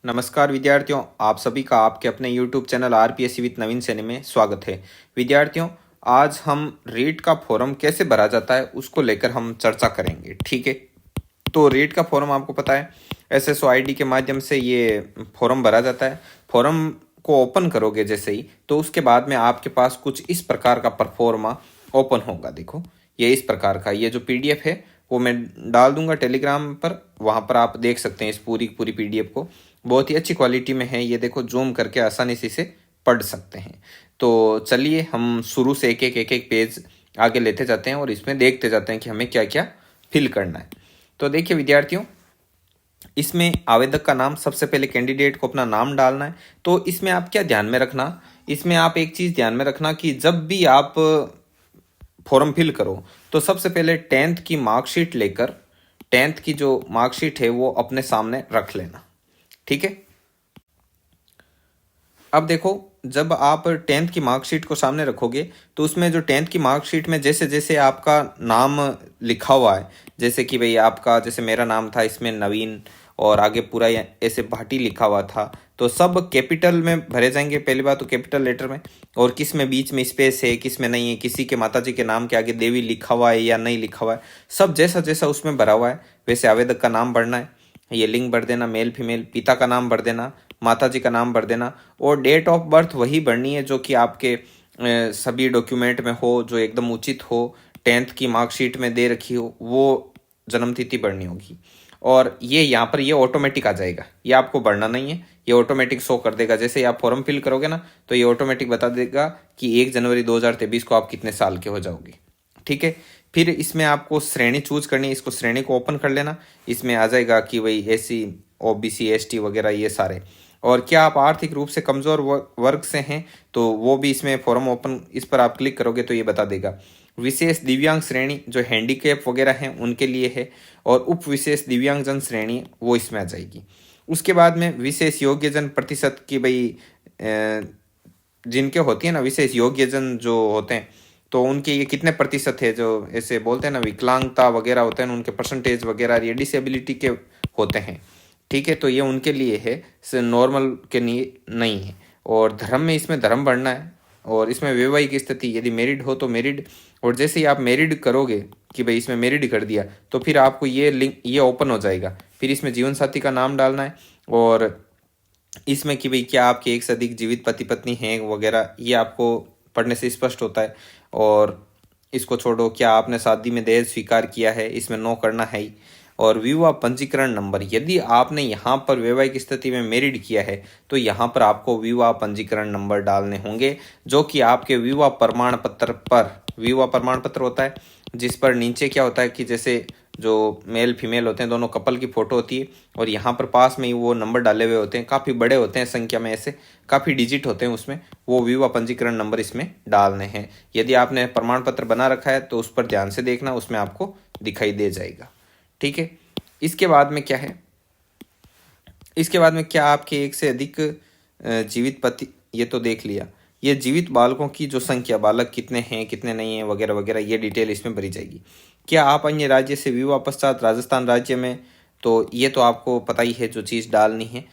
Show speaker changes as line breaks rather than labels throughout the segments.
नमस्कार विद्यार्थियों, आप सभी का आपके अपने YouTube चैनल आरपीएससी विद नवीन सैनी में स्वागत है। विद्यार्थियों, आज हम रीट का फॉर्म कैसे भरा जाता है उसको लेकर हम चर्चा करेंगे। ठीक है, तो रीट का फॉर्म आपको पता है एसएसओ आईडी के माध्यम से ये फॉर्म भरा जाता है। फॉर्म को ओपन करोगे जैसे ही, तो उसके बाद में आपके पास कुछ इस प्रकार का परफॉर्मा ओपन होगा। देखो, ये इस प्रकार का, ये जो पीडीएफ है वो मैं डाल दूंगा टेलीग्राम पर, वहाँ पर आप देख सकते हैं इस पूरी पीडीएफ को। बहुत ही अच्छी क्वालिटी में है ये, देखो जूम करके आसानी से इसे पढ़ सकते हैं। तो चलिए हम शुरू से एक एक पेज आगे लेते जाते हैं और इसमें देखते जाते हैं कि हमें क्या क्या फिल करना है। तो देखिए विद्यार्थियों, इसमें आवेदक का नाम, सबसे पहले कैंडिडेट को अपना नाम डालना है। तो इसमें आप क्या ध्यान में रखना, इसमें आप एक चीज़ ध्यान में रखना कि जब भी आप फॉर्म फिल करो तो सबसे पहले 10th की मार्कशीट लेकर 10th की जो मार्कशीट है वो अपने सामने रख लेना। ठीक है, अब देखो, जब आप 10th की मार्कशीट को सामने रखोगे तो उसमें जो 10th की मार्कशीट में जैसे जैसे आपका नाम लिखा हुआ है, जैसे कि भाई आपका, जैसे मेरा नाम था इसमें नवीन और आगे पूरा ऐसे भाटी लिखा हुआ था, तो सब कैपिटल में भरे जाएंगे। पहली बात तो कैपिटल लेटर में, और किस में बीच में स्पेस है, किस में नहीं है, किसी के माताजी के नाम के आगे देवी लिखा हुआ है या नहीं लिखा हुआ है, सब जैसा जैसा उसमें भरा हुआ है वैसे आवेदक का नाम भरना है। ये लिंग भर देना, मेल फीमेल, पिता का नाम भर देना, माताजी का नाम भर देना, और डेट ऑफ बर्थ वही भरनी है जो कि आपके सभी डॉक्यूमेंट में हो, जो एकदम उचित हो, 10th की मार्कशीट में दे रखी हो, वो जन्मतिथि भरनी होगी। और ये यहाँ पर ये ऑटोमेटिक आ जाएगा, ये आपको भरना नहीं है, ये ऑटोमेटिक शो कर देगा। जैसे ही आप फॉर्म फिल करोगे ना, तो ये ऑटोमेटिक बता देगा कि 1 जनवरी 2023 को आप कितने साल के हो जाओगे। ठीक है, फिर इसमें आपको श्रेणी चूज करनी है, इसको श्रेणी को ओपन कर लेना। इसमें आ जाएगा कि भाई एससी, ओबीसी, एसटी वगैरह ये सारे, और क्या आप आर्थिक रूप से कमज़ोर वर्ग से हैं तो वो भी इसमें फॉर्म ओपन, इस पर आप क्लिक करोगे तो ये बता देगा। विशेष दिव्यांग श्रेणी जो हैंडीकैप वगैरह हैं उनके लिए है, और उप विशेष दिव्यांगजन श्रेणी वो इसमें आ जाएगी। उसके बाद में विशेष योग्यजन प्रतिशत की, भाई जिनके होती है ना विशेष योग्यजन जो होते हैं, तो उनके ये कितने प्रतिशत है, जो ऐसे बोलते हैं ना विकलांगता वगैरह होते हैं उनके परसेंटेज वगैरह, ये डिसेबिलिटी के होते हैं। ठीक है, तो ये उनके लिए है, नॉर्मल के लिए नहीं है। और धर्म में इसमें धर्म भरना है, और इसमें वैवाहिक स्थिति, यदि मैरिड हो तो मैरिड, और जैसे ही आप मैरिड करोगे कि भाई इसमें मैरिड कर दिया तो फिर आपको ये लिंक ये ओपन हो जाएगा। फिर इसमें जीवन साथी का नाम डालना है, और इसमें कि भाई क्या आपके एक से अधिक जीवित पति पत्नी हैं वगैरह, ये आपको पढ़ने से स्पष्ट होता है। और इसको छोड़ो, क्या आपने शादी में दहेज स्वीकार किया है, इसमें नो करना है ही। और विवाह पंजीकरण नंबर, यदि आपने यहाँ पर वैवाहिक स्थिति में मैरिड किया है तो यहाँ पर आपको विवाह पंजीकरण नंबर डालने होंगे, जो कि आपके विवाह प्रमाण पत्र पर, विवाह प्रमाण पत्र होता है जिस पर नीचे क्या होता है कि जैसे जो मेल फीमेल होते हैं दोनों कपल की फ़ोटो होती है, और यहाँ पर पास में ही वो नंबर डाले हुए होते हैं, काफ़ी बड़े होते हैं संख्या में, ऐसे काफ़ी डिजिट होते हैं उसमें, वो विवाह पंजीकरण नंबर इसमें डालने हैं। यदि आपने प्रमाण पत्र बना रखा है तो उस पर ध्यान से देखना, उसमें आपको दिखाई दे जाएगा। ठीक है, इसके बाद में क्या है, इसके बाद में क्या आपके एक से अधिक जीवित पति, ये तो देख लिया। ये जीवित बालकों की जो संख्या, बालक कितने हैं कितने नहीं हैं वगैरह वगैरह, ये डिटेल इसमें भरी जाएगी। क्या आप अन्य राज्य से विवाह पश्चात राजस्थान राज्य में, तो ये तो आपको पता ही है जो चीज़ डालनी है,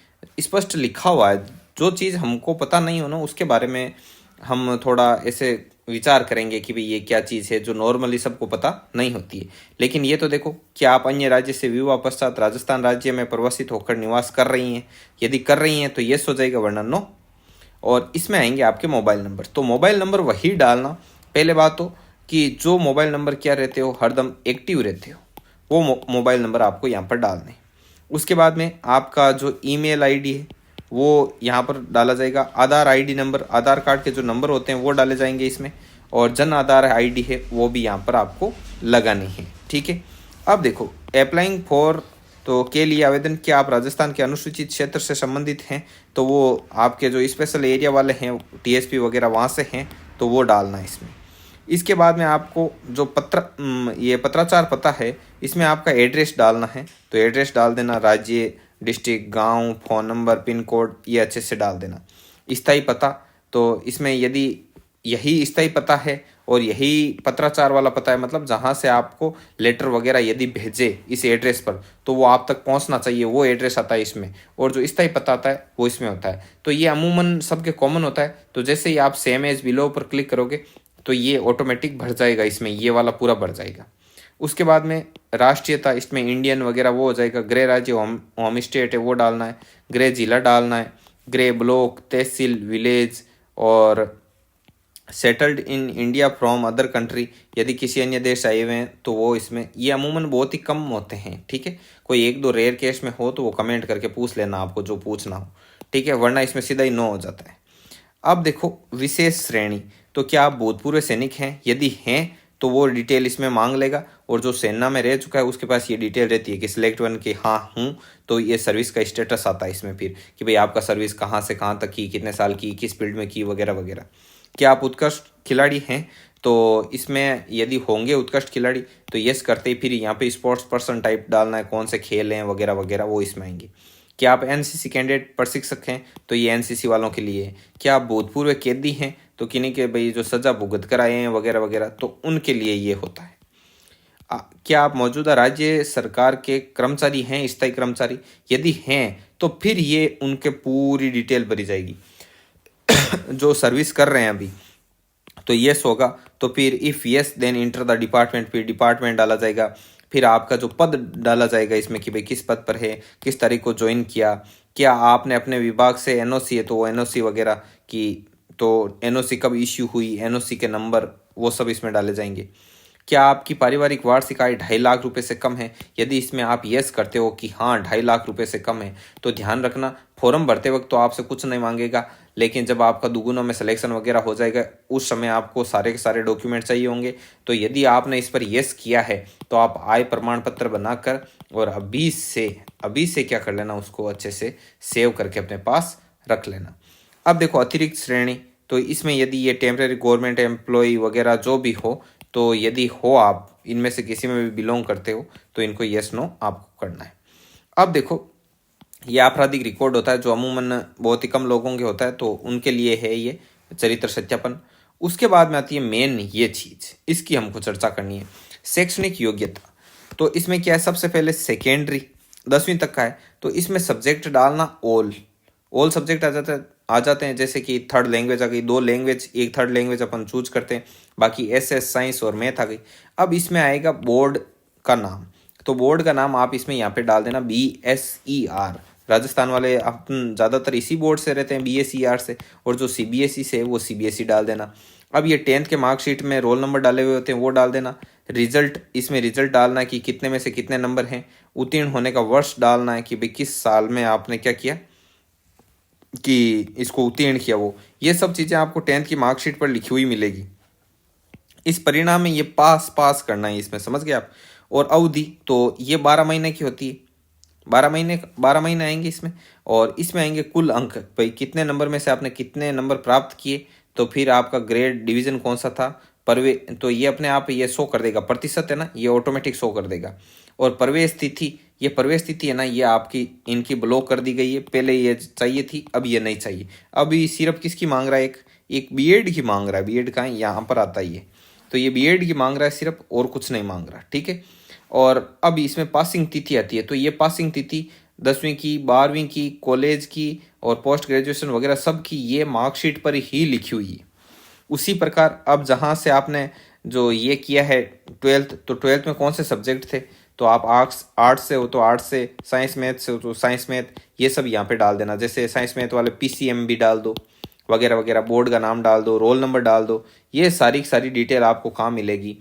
स्पष्ट लिखा हुआ है। जो चीज़ हमको पता नहीं हो ना उसके बारे में हम थोड़ा ऐसे विचार करेंगे कि भाई ये क्या चीज़ है जो नॉर्मली सबको पता नहीं होती है। लेकिन ये तो देखो, क्या आप अन्य राज्य से विवाह पश्चात राजस्थान राज्य में प्रवासित होकर निवास कर रही हैं, यदि कर रही हैं तो येस हो जाएगा, वरना नो। और इसमें आएंगे आपके मोबाइल नंबर, तो मोबाइल नंबर वही डालना। पहले बात तो कि जो मोबाइल नंबर क्या रहते हो, हरदम एक्टिव रहते हो, वो मोबाइल नंबर आपको यहाँ पर डालने। उसके बाद में आपका जो ईमेल आईडी है वो यहाँ पर डाला जाएगा। आधार आईडी नंबर, आधार कार्ड के जो नंबर होते हैं वो डाले जाएंगे इसमें, और जन आधार आईडी है वो भी यहाँ पर आपको लगानी है। ठीक है, अब देखो अप्लाइंग फॉर तो के लिए आवेदन, क्या आप राजस्थान के अनुसूचित क्षेत्र से संबंधित हैं तो वो आपके जो स्पेशल एरिया वाले हैं टीएसपी वगैरह वहाँ से हैं तो वो डालना है इसमें। इसके बाद में आपको जो ये पत्राचार पता है, इसमें आपका एड्रेस डालना है, तो एड्रेस डाल देना, राज्य, डिस्ट्रिक्ट, गांव, फ़ोन नंबर, पिन कोड, ये अच्छे से डाल देना। स्थायी पता, तो इसमें यदि यही स्थायी पता है और यही पत्राचार वाला पता है, मतलब जहाँ से आपको लेटर वगैरह यदि भेजे इस एड्रेस पर तो वो आप तक पहुँचना चाहिए, वो एड्रेस आता है इसमें। और जो स्थायी पता आता है वो इसमें होता है। तो ये अमूमन सबके कॉमन होता है। तो जैसे ही आप सेम एज बिलो पर क्लिक करोगे तो ये ऑटोमेटिक भर जाएगा, इसमें ये वाला पूरा भर जाएगा। उसके बाद में राष्ट्रीयता, इसमें इंडियन वगैरह वो हो जाएगा। गृह राज्य होम स्टेट है वो डालना है, गृह जिला डालना है, गृह ब्लॉक, तहसील, विलेज, और settled in India from other country, यदि किसी अन्य देश आए हुए हैं तो वो इसमें, ये अमूमन बहुत ही कम होते हैं, ठीक है। कोई एक दो रेयर केस में हो तो वो कमेंट करके पूछ लेना आपको जो पूछना हो, ठीक है, वरना इसमें सीधा ही नो हो जाता है। अब देखो विशेष श्रेणी, तो क्या आप भूतपूर्व सैनिक हैं? यदि हैं तो वो डिटेल इसमें मांग लेगा, और जो सेना में रह चुका है उसके पास ये डिटेल रहती है कि सिलेक्ट वन की हाँ हूँ, तो ये सर्विस का स्टेटस आता है इसमें फिर कि भाई आपका सर्विस कहाँ से कहाँ तक की, कितने साल की, किस फील्ड में की, वगैरह वगैरह। क्या आप उत्कृष्ट खिलाड़ी हैं? तो इसमें यदि होंगे उत्कृष्ट खिलाड़ी तो यस करते ही फिर यहाँ पे स्पोर्ट्स पर्सन टाइप डालना है, कौन से खेल हैं वगैरह वगैरह वो इसमें आएंगे। क्या आप एनसीसी कैंडिडेट प्रशिक्षक हैं? तो ये एनसीसी वालों के लिए है। क्या आप भूतपूर्व कैदी हैं? तो किन्हीं के भाई जो सजा भुगत कर आए हैं वगैरह वगैरह, तो उनके लिए ये होता है। क्या आप मौजूदा राज्य सरकार के कर्मचारी हैं, स्थायी कर्मचारी? यदि हैं तो फिर ये उनके पूरी डिटेल भरी जाएगी जो सर्विस कर रहे हैं अभी, तो यस होगा। तो फिर if yes then enter the department, फिर डिपार्टमेंट डाला जाएगा। फिर आपका जो पद डाला जाएगा इसमें कि भाई किस पद पर है, किस तारीख को ज्वाइन किया, क्या आपने अपने विभाग से एनओसी है तो वो एनओसी वगैरह की, तो एनओसी कब इश्यू हुई, एनओसी के नंबर, वो सब इसमें डाले जाएंगे। क्या आपकी पारिवारिक वार्षिक आय 2.5 लाख रुपए से कम है? यदि इसमें आप यस करते हो कि हाँ 2.5 लाख रुपए से कम है, तो ध्यान रखना फॉर्म भरते वक्त तो आपसे कुछ नहीं मांगेगा, लेकिन जब आपका दुगुनों में सिलेक्शन वगैरह हो जाएगा उस समय आपको सारे के सारे डॉक्यूमेंट चाहिए होंगे। तो यदि आपने इस पर यस किया है तो आप आय प्रमाण पत्र बनाकर और अभी से क्या कर लेना, उसको अच्छे से सेव करके अपने पास रख लेना। अब देखो अतिरिक्त श्रेणी, तो इसमें यदि ये टेम्परेरी गवर्नमेंट एम्प्लॉय वगैरह जो भी हो, तो यदि हो आप इनमें से किसी में भी बिलोंग करते हो तो इनको यस नो आपको करना है। अब देखो ये आपराधिक रिकॉर्ड होता है जो अमूमन बहुत ही कम लोगों के होता है, तो उनके लिए है ये चरित्र सत्यापन। उसके बाद में आती है मेन ये चीज, इसकी हमको चर्चा करनी है, शैक्षणिक योग्यता। तो इसमें क्या है, सबसे पहले सेकेंडरी 10वीं तक का है, तो इसमें सब्जेक्ट डालना ऑल सब्जेक्ट आ जाते हैं, जैसे कि थर्ड लैंग्वेज आ गई, 2 लैंग्वेज, एक थर्ड लैंग्वेज अपन चूज करते हैं, बाकी एसएस साइंस और मैथ आ गई। अब इसमें आएगा बोर्ड का नाम, तो बोर्ड का नाम आप इसमें यहाँ पे डाल देना BSER। राजस्थान वाले अपन ज़्यादातर इसी बोर्ड से रहते हैं BSER से, और जो CBSE से है वो CBSE डाल देना। अब ये 10th के मार्कशीट में रोल नंबर डाले हुए होते हैं वो डाल देना। रिजल्ट, इसमें रिजल्ट डालना है कि कितने में से कितने नंबर हैं। उत्तीर्ण होने का वर्ष डालना है कि भाई किस साल में आपने क्या किया कि इसको उत्तीर्ण किया, वो ये सब चीज़ें आपको 10th की मार्कशीट पर लिखी हुई मिलेगी। इस परिणाम में ये पास करना है इसमें, समझ गए आप। और अवधि तो ये 12 महीने की होती है, 12 महीने आएंगे इसमें, और इसमें आएंगे कुल अंक, भाई कितने नंबर में से आपने कितने नंबर प्राप्त किए, तो फिर आपका ग्रेड डिवीजन कौन सा था, परवे, तो ये अपने आप ये शो कर देगा, प्रतिशत है ना, ये ऑटोमेटिक शो कर देगा। और प्रवेश तिथि, ये प्रवेश तिथि है ना, ये आपकी इनकी ब्लॉक कर दी गई है, पहले ये चाहिए थी अब ये नहीं चाहिए। अभी सिर्फ किसकी मांग रहा है, एक बीएड की मांग रहा है, बीएड का यहाँ पर आता ही है, तो ये बीएड की मांग रहा है सिर्फ, और कुछ नहीं मांग रहा, ठीक है। और अब इसमें पासिंग तिथि आती है, तो ये पासिंग तिथि 10वीं की, 12वीं की, कॉलेज की और पोस्ट ग्रेजुएशन वगैरह सब की ये मार्कशीट पर ही लिखी हुई है। उसी प्रकार अब जहाँ से आपने जो ये किया है 12th, तो 12th में कौन से सब्जेक्ट थे, तो आप आर्ट्स से हो तो आर्ट्स से, साइंस मैथ से हो तो साइंस मैथ, ये सब यहाँ पे डाल देना। जैसे साइंस मैथ वाले PCM भी डाल दो वगैरह वगैरह, बोर्ड का नाम डाल दो, रोल नंबर डाल दो, ये सारी डिटेल आपको कहाँ मिलेगी,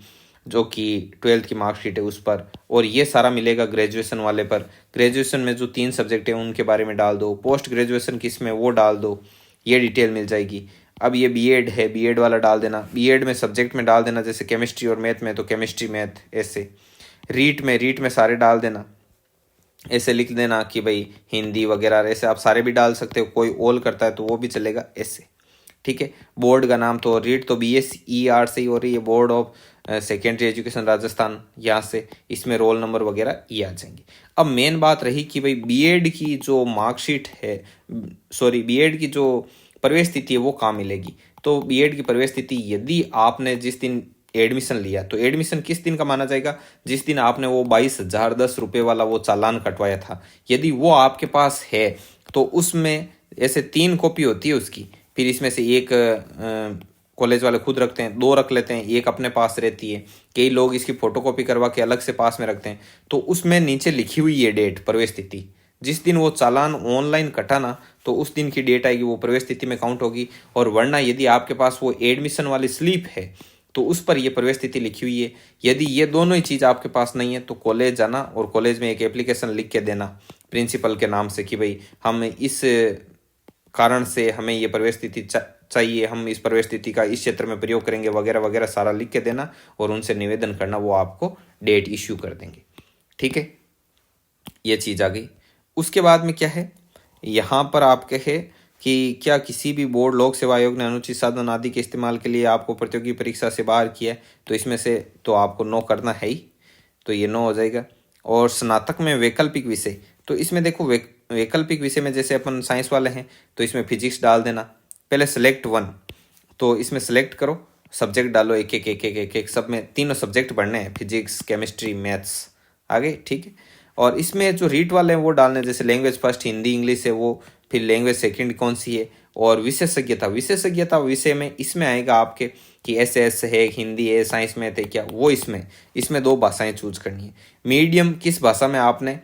जो कि 12th की मार्कशीट है उस पर। और ये सारा मिलेगा ग्रेजुएशन वाले पर, ग्रेजुएशन में जो 3 सब्जेक्ट हैं उनके बारे में डाल दो, पोस्ट ग्रेजुएशन किस में वो डाल दो, ये डिटेल मिल जाएगी। अब ये बीएड है, बीएड वाला डाल देना, बीएड में सब्जेक्ट में डाल देना, जैसे केमिस्ट्री और मैथ में तो केमिस्ट्री मैथ, ऐसे रीट में सारे डाल देना, ऐसे लिख देना कि भाई हिंदी वगैरह, ऐसे आप सारे भी डाल सकते हो, कोई ऑल करता है तो वो भी चलेगा ऐसे, ठीक है। बोर्ड का नाम तो रीट तो BSER से ही हो रही है, board of secondary education Rajasthan, यहाँ से इसमें रोल नंबर वगैरह ये आ जाएंगे। अब मेन बात रही कि भाई बीएड की जो मार्कशीट है, सॉरी बीएड की जो प्रवेश तिथि है वो कहाँ मिलेगी, तो बीएड की प्रवेश तिथि यदि आपने जिस दिन एडमिशन लिया, तो एडमिशन किस दिन का माना जाएगा? जिस दिन आपने वो 22,010 रुपये वाला वो चालान कटवाया था, यदि वो आपके पास है तो उसमें ऐसे 3 कॉपी होती है उसकी। फिर इसमें से एक कॉलेज वाले खुद रखते हैं, 2 रख लेते हैं, एक अपने पास रहती है, कई लोग इसकी फोटोकॉपी करवा के अलग से पास में रखते हैं। तो उसमें नीचे लिखी हुई है डेट, प्रवेश तिथि, जिस दिन वो चालान ऑनलाइन कटा ना, तो उस दिन की डेट आएगी, वो प्रवेश तिथि में काउंट होगी। और वरना यदि आपके पास वो एडमिशन वाली स्लिप है तो उस पर ये प्रवेश तिथि लिखी हुई है। यदि ये दोनों ही चीज़ आपके पास नहीं है तो कॉलेज जाना और कॉलेज में एक एप्लीकेशन लिख के देना प्रिंसिपल के नाम से कि भाई हम इस कारण से हमें ये प्रवेश तिथि चाहिए, हम इस प्रवेश तिथि का इस क्षेत्र में प्रयोग करेंगे वगैरह वगैरह सारा लिख के देना और उनसे निवेदन करना, वो आपको डेट इश्यू कर देंगे। ठीक है, ये चीज़ आ गई। उसके बाद में क्या है, यहाँ पर आपके है कि क्या किसी भी बोर्ड लोक सेवा आयोग ने अनुचित साधन आदि के इस्तेमाल के लिए आपको प्रतियोगी परीक्षा से बाहर किया है, तो इसमें से तो आपको नो करना है ही, तो ये नो हो जाएगा। और स्नातक में वैकल्पिक विषय, तो इसमें देखो वैकल्पिक विषय में जैसे अपन साइंस वाले हैं तो इसमें फिजिक्स डाल देना, पहले सेलेक्ट 1, तो इसमें सेलेक्ट करो, सब्जेक्ट डालो, एक एक एक एक एक एक, सब में 3 सब्जेक्ट पढ़ने हैं, फिजिक्स केमिस्ट्री मैथ्स, आगे ठीक है। और इसमें जो रीट वाले हैं वो डालने, जैसे लैंग्वेज फर्स्ट हिंदी इंग्लिश है वो, फिर लैंग्वेज सेकंड कौन सी है, और विशेषज्ञता विषय में इसमें आएगा आपके कि एस है, हिंदी है, साइंस में थे क्या, वो इसमें 2 भाषाएं चूज करनी है। मीडियम किस भाषा में आपने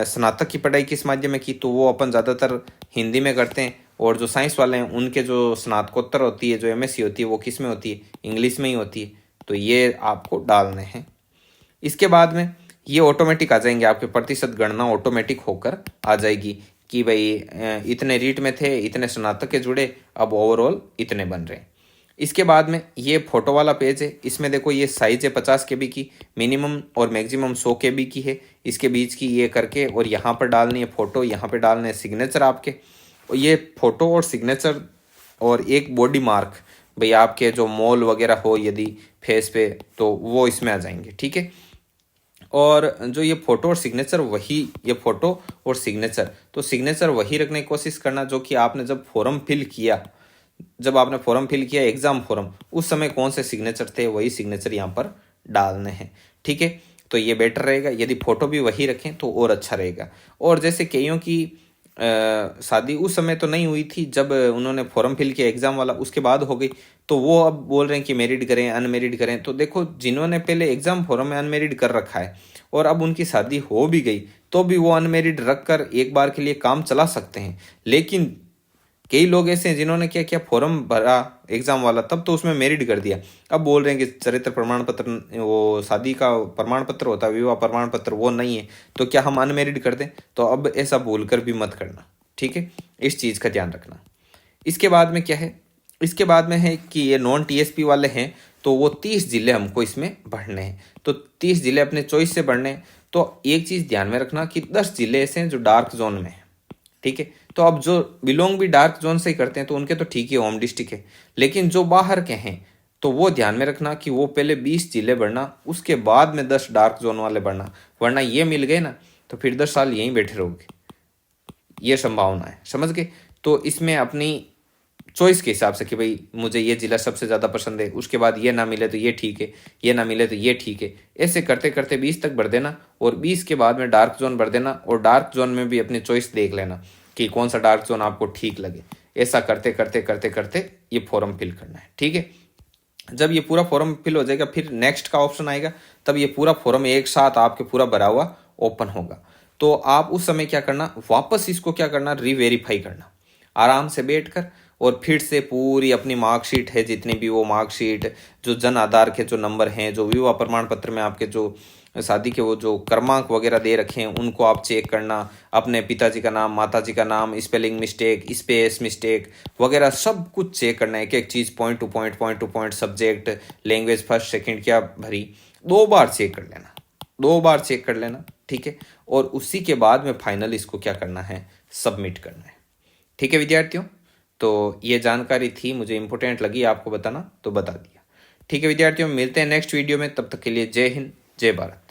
स्नातक की पढ़ाई किस माध्यम में की, तो वो अपन ज़्यादातर हिंदी में करते हैं। और जो साइंस वाले हैं उनके जो स्नातकोत्तर होती है, जो एमएससी होती है, वो किस में होती है, इंग्लिश में ही होती है, तो ये आपको डालने हैं। इसके बाद में ये ऑटोमेटिक आ जाएंगे, आपके प्रतिशत गणना ऑटोमेटिक होकर आ जाएगी कि भाई इतने रीट में थे, इतने स्नातक के जुड़े, अब ओवरऑल इतने बन रहे हैं। इसके बाद में ये फोटो वाला पेज है, इसमें देखो ये साइज है 50 KB की, मिनिमम और मैक्सिमम 100 KB की है, इसके बीच की ये करके और यहाँ पर डालनी है फोटो, यहाँ पर डालने सिग्नेचर आपके, और ये फोटो और सिग्नेचर और एक बॉडी मार्क, भाई आपके जो मॉल वगैरह हो यदि फेस पे, तो वो इसमें आ जाएंगे। ठीक है, और जो ये फोटो और सिग्नेचर वही, ये फोटो और सिग्नेचर, तो सिग्नेचर वही रखने की कोशिश करना जो कि आपने जब फॉर्म फिल किया, एग्जाम फॉर्म, उस समय कौन से सिग्नेचर थे, वही सिग्नेचर यहाँ पर डालने हैं। ठीक है, तो ये बेटर रहेगा, यदि फोटो भी वही रखें तो और अच्छा रहेगा। और जैसे कईयों की शादी उस समय तो नहीं हुई थी जब उन्होंने फॉर्म फिल किया एग्जाम वाला, उसके बाद हो गई, तो वो अब बोल रहे हैं कि मैरिड करें अनमेरिड करें। तो देखो, जिन्होंने पहले एग्जाम फॉर्म में अनमेरिड कर रखा है और अब उनकी शादी हो भी गई, तो भी वो अनमेरिड रख कर एक बार के लिए काम चला सकते हैं। लेकिन कई लोग ऐसे हैं जिन्होंने क्या किया, फॉर्म भरा एग्जाम वाला, तब तो उसमें मेरिट कर दिया, अब बोल रहे हैं कि चरित्र प्रमाण पत्र, वो शादी का प्रमाण पत्र होता है, विवाह प्रमाण पत्र, वो नहीं है, तो क्या हम अनमेरिड कर दें? तो अब ऐसा भूल कर भी मत करना। ठीक है, इस चीज़ का ध्यान रखना। इसके बाद में क्या है, इसके बाद में है कि ये नॉन टीएसपी वाले हैं, तो वो 30 जिले हमको इसमें भरने हैं, तो 30 जिले अपने चॉइस से भरने हैं। तो एक चीज़ ध्यान में रखना कि 10 जिले ऐसे हैं जो डार्क जोन में है। ठीक है, तो अब जो बिलोंग भी डार्क जोन से ही करते हैं तो उनके तो ठीक है, होम डिस्ट्रिक्ट है, लेकिन जो बाहर के हैं तो वो ध्यान में रखना कि वो पहले 20 जिले बढ़ना, उसके बाद में 10 डार्क जोन वाले बढ़ना, वरना ये मिल गए ना तो फिर 10 साल यहीं बैठे रहोगे, ये संभावना है, समझ गए। तो इसमें अपनी चॉइस के हिसाब से कि भाई मुझे ये जिला सबसे ज़्यादा पसंद है, उसके बाद ये ना मिले तो ये ठीक है, ये ना मिले तो ये ठीक है, ऐसे करते करते 20 तक भर देना, और 20 के बाद में डार्क जोन भर देना, और डार्क जोन में भी अपनी चॉइस देख लेना कि कौन सा डार्क जोन आपको ठीक लगे। ऐसा करते करते करते करते ये फॉर्म फिल करना है। ठीक है, जब ये पूरा फॉर्म फिल हो जाएगा फिर नेक्स्ट का ऑप्शन आएगा, तब ये पूरा फॉर्म एक साथ आपके पूरा भरा हुआ ओपन होगा। तो आप उस समय क्या करना, वापस इसको क्या करना, रीवेरीफाई करना आराम से बैठकर, और फिर से पूरी अपनी मार्कशीट है, जितनी भी वो मार्कशीट, जो जन आधार के जो नंबर हैं, जो विवाह प्रमाण पत्र में आपके जो शादी के वो जो क्रमांक वगैरह दे रखे हैं, उनको आप चेक करना, अपने पिताजी का नाम, माताजी का नाम, स्पेलिंग मिस्टेक, स्पेस मिस्टेक वगैरह सब कुछ चेक करना है, एक एक चीज़ point to point, subject, language first second क्या भरी, 2 बार चेक कर लेना, 2 बार चेक कर लेना। ठीक है, और उसी के बाद में फाइनल इसको क्या करना है, सबमिट करना है। ठीक है विद्यार्थियों, तो ये जानकारी थी, मुझे इंपॉर्टेंट लगी आपको बताना, तो बता दिया। ठीक है विद्यार्थियों, मिलते हैं नेक्स्ट वीडियो में, तब तक के लिए जय हिंद, जय भारत।